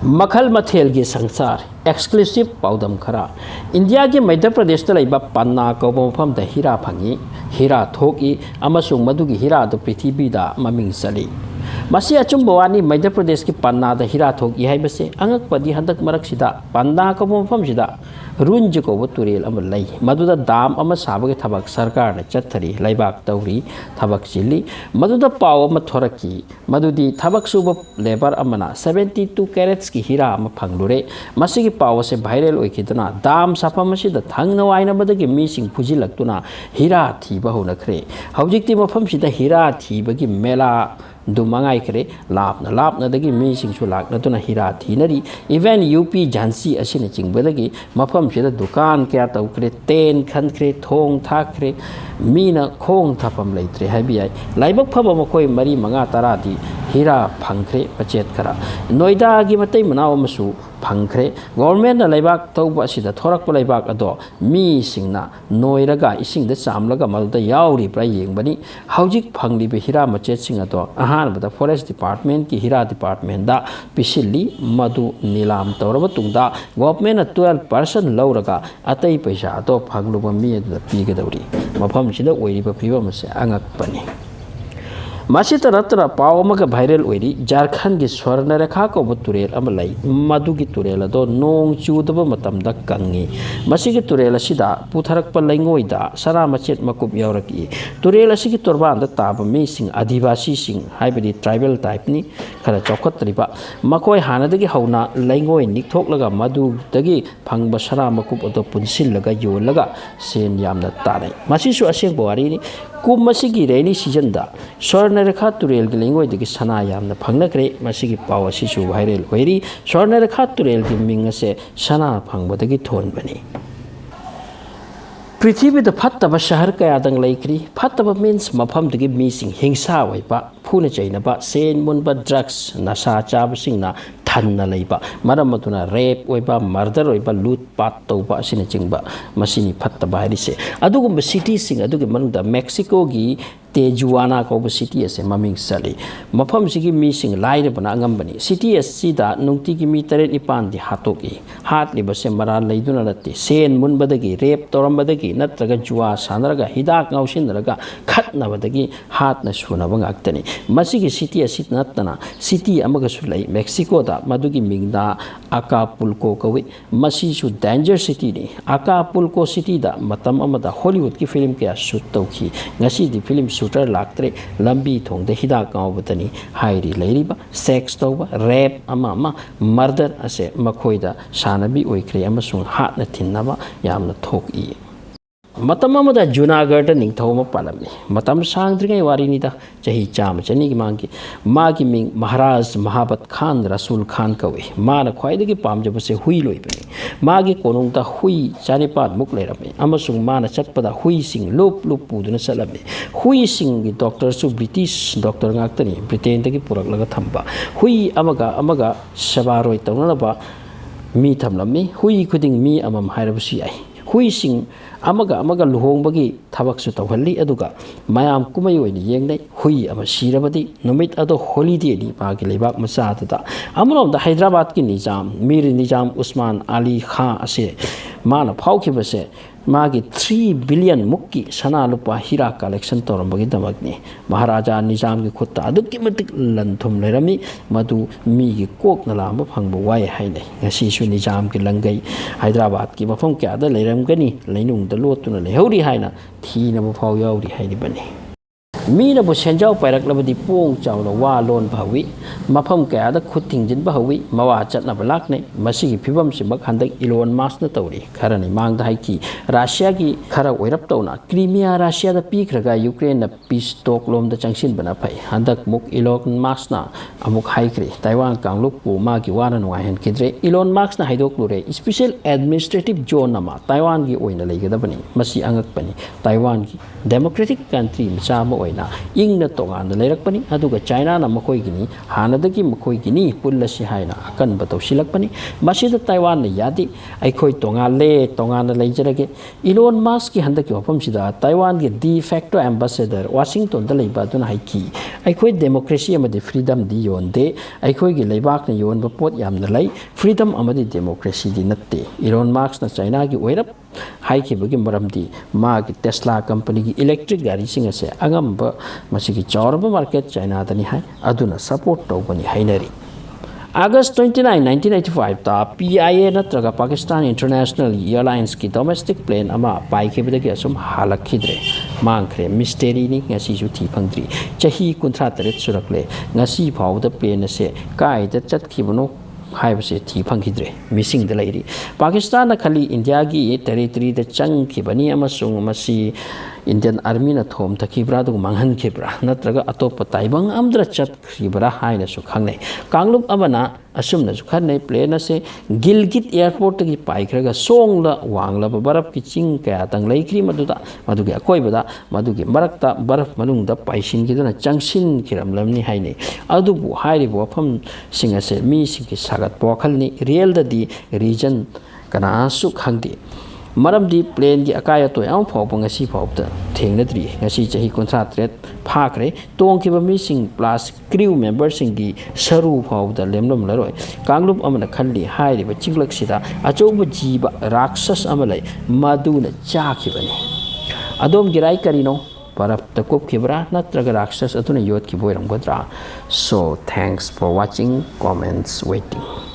मखल मथेल की संसार एक्सक्लूसिव पाउदम खरा इंडिया के मध्य प्रदेश लेब पन्ना कौब मफम हीरा फंगी हीरा थोकी अमसुंग मधुगी हीरा पृथ्वी ममिंग चली मसी अचुंब वानी मध्य प्रदेश की पन्ना हीरा थोकी है अंगपदी हंदक मरक्सिदा पन्ना कौब मफम रुंज कौब तुरेल मधुदा दाम साबगे थबक सरकार ने चथरी लेबाक तौरी थबक चिली मधुदा पाव थोरकी मधुदी थबक सुब लेबर 72 कैरेट्स की हीरा फंगलुरे मसी की पाव से वायरल होइखिदना दाम साफम असिदा थंगना वाइनबदगी मीसिंग फुजिलक्तुना हीरा थीबा होनखरे हौजिक्ति मफमसिदा हीरा थीबगी मेला दुमंगाइखरे लापना मीसिंगसु लाक्नतुना हीरा थीनरी इवेन यूपी झांसी असिन चिंगबदगी मफमसिदा दुकान क्या तौखरे तेन खनखरे थोंग थाखरे मीना खोंग थाफम लेत्रे हाइबियाई लाइबक फब मखोय मरी मंगा तरादी हीरा फंखरे पचेत खरा नोएडा की मतई मनाव मसु फंखरे गवर्नमेंट लेबाक तौब असिदा थोरक लेबाक अदो मी सिंगना नोइरगा इसिंगदा चामलगा मलदा याउरिब्रा येंगबनी हौजिक फंगलिबे हीरा मचेत सिंग अदो अहानबदा फॉरेस्ट डिपार्टमेंट की हीरा डिपार्टमेंट दा पिसिली मधु नीलाम तौरब तुंगदा गवर्नमेंट 12% लौरगा अतई पैसा अदो फंगलुब मी अदुदा पीगदौरी मफम सिदा ओइरिबा फिबम से अंगकपनी मसीत नत्र पाव वायरल होरी झारखंड की स्वर्ण रेखा कौब तुरेल मधु की तुरेल अदो नोंग चूदब मतमदा कंगी मसी की तुरेल असिदा पुथरक लेंगोइदा सरा मचेत मकुब यावरकी तुरेल असिगी तोरबांदा ताब मीसिंग आदिवासी सिंग हाइबदी ट्राइबल टाइपनी खरा चौखत्रिबा मकोय हानदगी हौना लेंगोय निथोकलगा मधुदगी फंगब सरा मकुब अदो पुनसिलगा योलगा सेन यामना तानै मसीसु असेंग वारीनी कुम मसीगी रेनी सीजन दा स्वर्ण रेखा तुरेल की लेंगोइदगी सना यामना फंगनखरे मसीगी पाव असिसु वायरल होइरी स्वर्ण रेखा तुरेल की मिंग से सना फंगबदगी थोनबनी पृथ्वी फत्तब शहर कयादंग लेक्री फत्तब मीन्स मफमदगी मीसिंग हिंसा होइबा फुन चैनबा सेन मुनबा ड्रग्स नशा चाबसिंगना थन्ना लेबा मरम मतुना रेप होइबा मर्डर होइबा लूट पाट तौबा असिन चिंगबा मसिनी फत्तबा हारिसे अदुगुम सिटी सिंग अदुगे मनुदा मेक्सिको की तेजुआना कौब सिटी असे ममिंग चली मफम सिगी मीसिंग लाइरबना अंगंबनी सिटी असिदा नुंगती की मी 9 हातोकी हातलिबसे मरा लेदुना नते सेन मुनबदगी रेप तौरमबदगी नत्रगा जुआ सानरगा हिदाक ngausinrगा खतनबदगी हातना सुनब ngактनी मसिगी सिटी असित नतना सिटी अमगा सुलै मेक्सिको दा मदुगी मिंगदा अकापुल्को कवि मसिसु डेंजर सिटी नि अकापुल्को सिटी दा मतम अमदा हॉलीवुड की फिल्म क्या शूट तौखी ngasi di फिल्म शूटर लाक्तरे लंबी थोंग हिदा गाँवबतनी हाइरी लेरिबा सेक्स तौबा रेप अमा मर्डर असे मखोइदा सानबी ओइख्रे अमसुंग हातना थिन्नबा यामना थोकई मतम अमदा जूनागढ़ निंगथौम पालमनी मतम सांगद्रिगै वारीनिदा चही चाम चनी की मांगी मिंग महाराज महाबत खान रसूल खान कवे मान ख्वाइदगी पामजबसे हुई लोइबनी मागी कोनुंगदा हुई चानिपाद मुक लेरमे अमसुंग मान चटपदा हुई सिंग लोप लोप पुदुना चलमे हुई सिंग की डॉक्टर सु ब्रिटिश डॉक्टर गाक्तनी ब्रिटेन तकी पुरकलगा थंबा हुई अमगा सबारोय तौनबा मी थमलमी हुई खुदिंग मी अमम हाइरबसु याई हुई सिंग अमगा लुहोंबगी थबकसु तौहल्ली अदुगा मयाम कुमई ओइनी येंगनै हुई अमा सिरबदी नुमित अदो हॉलिडे नि पागी लेबाक मचाददा अमरोमदा हैदराबाद की निजाम मीर निजाम उस्मान अली खां असे माना फाउखिबसे मागी 3 बिलियन मुक्की सना लुपा हीरा कलेक्शन तौरबगी दमकनी महाराजा निजाम की खुत्ता अदुकी मतिक लंथुम लेरमी मधु मीगी कोक नलाम फंगब वाय हाइनै ngasisu निजाम की लंगई हैदराबाद की मफम क्यादा लेरमगनी लैनुंगदा लोतुना लेहौरी हाइना थीनब फाउ याउरी हाइरिबनी मीनबु सेंजाव पाइरक्लबदी पोंग चावना वा लोन भावी मफम कयादा खुथिंजिन बहवी मवा चटनब लाकने मसिगी फिबम सिमक हंदक इलोन मास्क न तौरी खरनि मांगदा हाइकी रशिया की खरा ओइरप तौना क्रीमिया रशिया दा पीखरगा यूक्रेन न पीस टॉक लोम दा चंगसिन बना फै हंदक मुक इलोन मास्क ना अमुक हाइक्रे ताइवान कांगलुक पु मागी वाना नुआहेन किद्रे इलोन मास्क ना हाइदोकलुरे स्पेशल एडमिनिस्ट्रेटिव जोन नमा ताइवान की ओइना लेगदबनी मसी अंगकपनी ताइवान की डेमोक्रेटिक कंट्री मचामा ओइना इंगना तोगान लेरकपनी अदुगा चाइना ना मखोइगिनी हानदगी मखोइगिनी पुल्लसी हाइना अकनब तौसिलकपनि मसिदा ताइवान यादि अखोइ तोंगाले तोंगाना लेजरगे इलोन मस्क की हंदकी वफमसिदा ताइवान के de facto ambassador Washington the लेबा दुना हाइकी अखोइ डेमोक्रेसी अमदि फ्रीडम दी योंदे अखोइ गी लेबाक न योन पोत यामना लै फ्रीडम अमदि डेमोक्रेसी दी नत्ते इलोन मस्क न चाइना की ओइरप हाइखिबगी मरमदी मागी टेस्ला कंपनी की इलेक्ट्रिक गाड़ी सिंग असे अगंब मसिगी चौरब मार्केट चाइना दनी हाइ अदुना सपोर्ट तौबनी हाइनरी अगस्त 29 1985 ता PIA नत्रगा पाकिस्तान इंटरनेशनल एयरलाइंस की डोमेस्टिक प्लेन अमा पाइखिबदगी असुम हालखिद्रे मांखरे मिस्टेरी नि ngasisu thi phangdri chahi 53 सुरकले ngasi फाउद प्लेन असे काइदा चतखिबनो हाइबसे थी फंखिद्रे मिसिंग द लेरी पाकिस्तान खली इंडिया की टेरिटरी द चंखिबनी अमसुंग मसी इंडियन आर्मी न थोम थखिब्रा दु मंगहनखिब्रा नत्रगा अतोप ताइबंग अमद्र चतखिब्रा हाइना सु खंगने कांगलुप अमना असुमना सु खने प्लेन से गिलगित एयरपोर्ट की पाइखरगा सोंगला वांगला बरफ की चिंग कया तंग लेखरी मदुदा मदुगे अकोइबदा मदुगे मरक्ता बरफ मनुंगदा पाइसिन किदना चंगसिन खिरमलमनी हाइने अदुबु हाइरिबो वफम सिंग असे मी सिंग सागत पोखलनी रियल ददी रीजन कनासु खंगदे मरमदी प्लेन की अकाय तो याम फाउब ngasi फाउब थेंगनद्री ngasi चाही 53 फाखरे तोंखिब मिसिंग प्लस क्रू मेंबर सिंग की सरू फाउब लेमलम लरोय कांगलुप अमन खल्ली हाइरिब चिंगलक सिदा अचौब जीव राक्षस अमलै मदुन चाखिबनी अदोम गिराई करिनो बरफ तकुपखिब्रा नत्रगा राक्षस अतुना योत की बोइरमगद्रा so thanks for watching comments waiting